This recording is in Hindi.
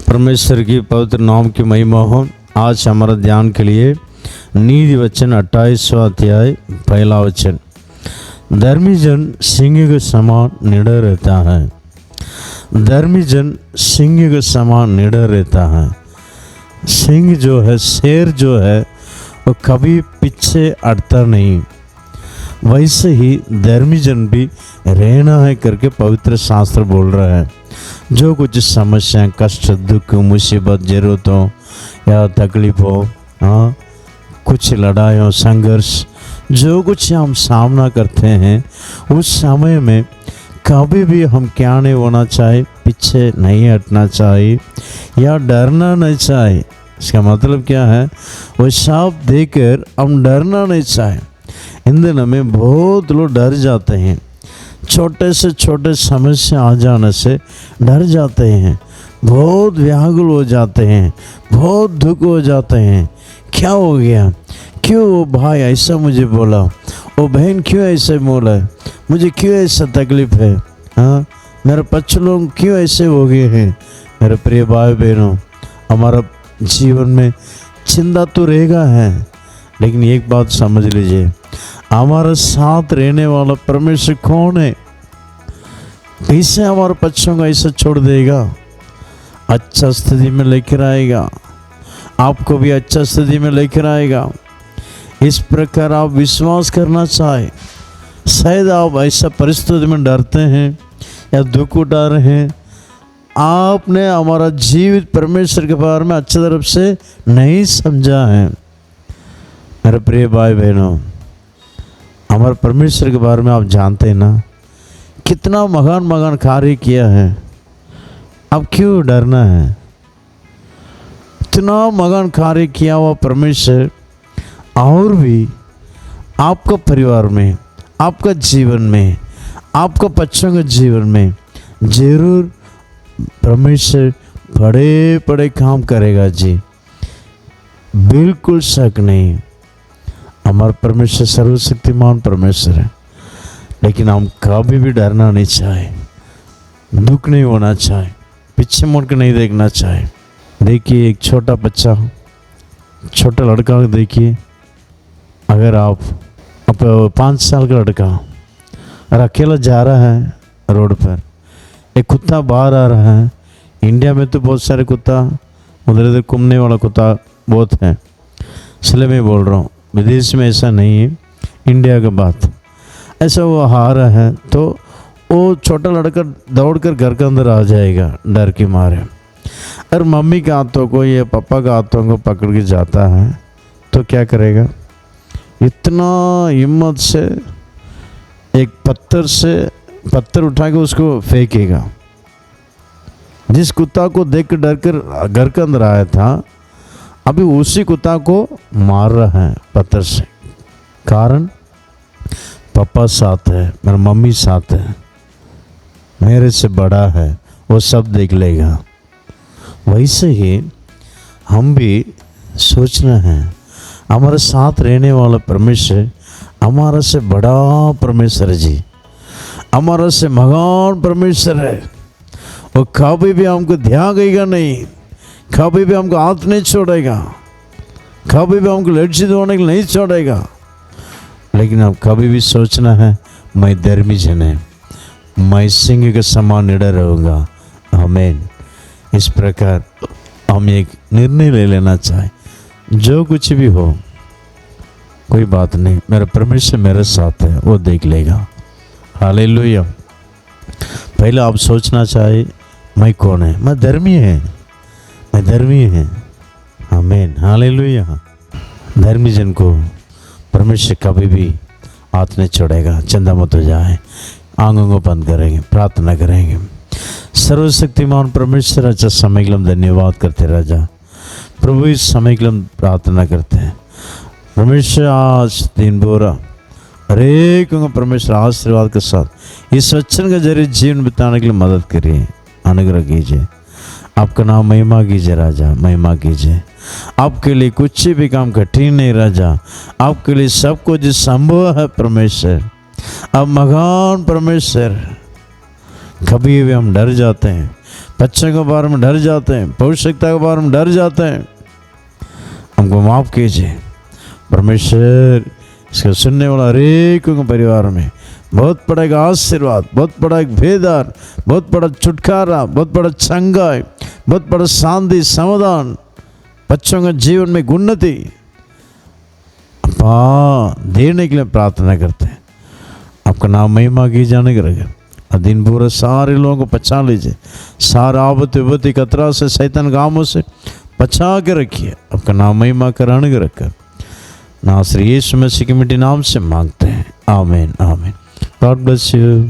परमेश्वर की पवित्र नाम की महिमा हो। आज हमारा ध्यान के लिए नीति वचन 28वां अध्याय पहला वचन। धर्मी जन सिंह के समान निडर रहता है। धर्मी जन सिंह के समान निडर रहता है। सिंह जो है, शेर जो है, वो कभी पीछे हटता नहीं। वैसे ही धर्मी जन भी रहना है करके पवित्र शास्त्र बोल रहा है। जो कुछ समस्याएं, कष्ट, दुख, मुसीबत, जरूरतों या तकलीफों, कुछ लड़ाइयों, संघर्ष, जो कुछ हम सामना करते हैं, उस समय में कभी भी हम क्या नहीं होना चाहिए, पीछे नहीं हटना चाहिए या डरना नहीं चाहिए। इसका मतलब क्या है? वो सब देखकर हम डरना नहीं चाहिए। इन दिनों में बहुत लोग डर जाते हैं। छोटे से छोटे समस्या आ जाने से डर जाते हैं, बहुत व्याकुल हो जाते हैं, बहुत दुख हो जाते हैं। क्या हो गया? क्यों वो भाई ऐसा मुझे बोला, वो बहन क्यों ऐसे बोला, मुझे क्यों ऐसा तकलीफ है, मेरे बच्चे लोग क्यों ऐसे हो गए हैं। मेरे प्रिय भाई बहनों, हमारा जीवन में चिंता तो रहेगा है, लेकिन एक बात समझ लीजिए, हमारे साथ रहने वाला परमेश्वर कौन है? कैसे हमारे बच्चों को ऐसा छोड़ देगा? अच्छा स्थिति में लेकर आएगा, आपको भी अच्छा स्थिति में लेकर आएगा। इस प्रकार आप विश्वास करना चाहे। शायद आप ऐसा परिस्थिति में डरते हैं या दुख उठा रहे हैं, आपने हमारा जीवित परमेश्वर के बारे में अच्छी तरफ से नहीं समझा है। मेरे प्रिय भाई बहनों, हमारे परमेश्वर के बारे में आप जानते हैं ना, कितना महान महान कार्य किया है। अब क्यों डरना है? इतना महान कार्य किया हुआ परमेश्वर और भी आपका परिवार में, आपका जीवन में, आपका बच्चों के जीवन में जरूर परमेश्वर बड़े बड़े काम करेगा जी, बिल्कुल शक नहीं। हमारा परमेश्वर सर्वशक्तिमान परमेश्वर है, लेकिन हम कभी भी डरना नहीं चाहे, दुख नहीं होना चाहे, पीछे मुड़ के नहीं देखना चाहे। देखिए, एक छोटा बच्चा, छोटा लड़का देखिए, अगर आप 5 साल का लड़का और अकेला जा रहा है रोड पर, एक कुत्ता बाहर आ रहा है। इंडिया में तो बहुत सारे कुत्ता, उधर इधर घूमने वाला कुत्ता बहुत है, इसलिए मैं बोल रहा हूँ। विदेश में ऐसा नहीं है, इंडिया का बात ऐसा। वो आ रहा है तो वो छोटा लड़का दौड़कर घर के अंदर आ जाएगा डर के मारे, और मम्मी के हाथों को या पापा के हाथों को पकड़ के जाता है तो क्या करेगा? इतना हिम्मत से एक पत्थर उठा के उसको फेंकेगा। जिस कुत्ता को देख कर डर कर घर के अंदर आया था, अभी उसी कुत्ता को मार रहा है पत्थर से। कारण पापा साथ है, मेरा मम्मी साथ है, मेरे से बड़ा है, वो सब देख लेगा। वैसे ही हम भी सोचना है, हमारे साथ रहने वाला परमेश्वर हमारा से बड़ा परमेश्वर है जी, हमारा से महान परमेश्वर है। वो कभी भी हमको त्यागेगा नहीं, कभी भी हमको हाथ नहीं छोड़ेगा, कभी भी हमको लज्जित होने के नहीं छोड़ेगा। लेकिन अब कभी भी सोचना है, मैं धर्मी जन है, मैं सिंह के समान निडर रहूँगा। आमीन। इस प्रकार हम एक निर्णय ले लेना चाहे, जो कुछ भी हो, कोई बात नहीं, मेरा परमेश्वर मेरे साथ है, वो देख लेगा। हालेलुया। पहले आप सोचना चाहे, मैं कौन है? मैं धर्मी है, मैं धर्मी है। आमीन। हालेलुया। धर्मी जन को परमेश्वर कभी भी हाथ नहीं छोड़ेगा। चिंता मत हो जाए, आंखों को बंद करेंगे, प्रार्थना करेंगे। सर्वशक्तिमान परमेश्वर, अच्छा समय के लिए हम धन्यवाद करते राजा प्रभु। इस समय के लिए हम प्रार्थना करते हैं परमेश्वर, आज दिन भरा हर एक को परमेश्वर आशीर्वाद के साथ इस वचन के जरिए जीवन बिताने के लिए मदद करिए, अनुग्रह कीजिए। आपका नाम महिमा कीजिए राजा, महिमा कीजिए। आपके लिए कुछ भी काम कठिन नहीं राजा, आपके लिए सब कुछ संभव है परमेश्वर। अब महान परमेश्वर, कभी भी हम डर जाते हैं, बच्चों के बारे में डर जाते हैं, पौष्टिकता के बारे में डर जाते हैं। हमको माफ़ कीजिए परमेश्वर। इसको सुनने वाला हरेक के परिवार में बहुत बड़ा एक आशीर्वाद, बहुत बड़ा एक भेदार, बहुत बड़ा छुटकारा, बहुत बड़ा चंगाई, बहुत बड़ा शांति समाधान, बच्चों के जीवन में उन्नति देने के लिए प्रार्थना करते हैं। आपका नाम महिमा की जाने के रखे। और दिन पूरा सारे लोगों को बचा लीजिए, सारा आफत विपत्ति खतरा से, शैतान कामों से बचा के रखिए। आपका नाम महिमा कराने के रखकर नासरी यीशु मसीह के मिट्टी नाम से मांगते हैं, आमीन आमीन। God bless you.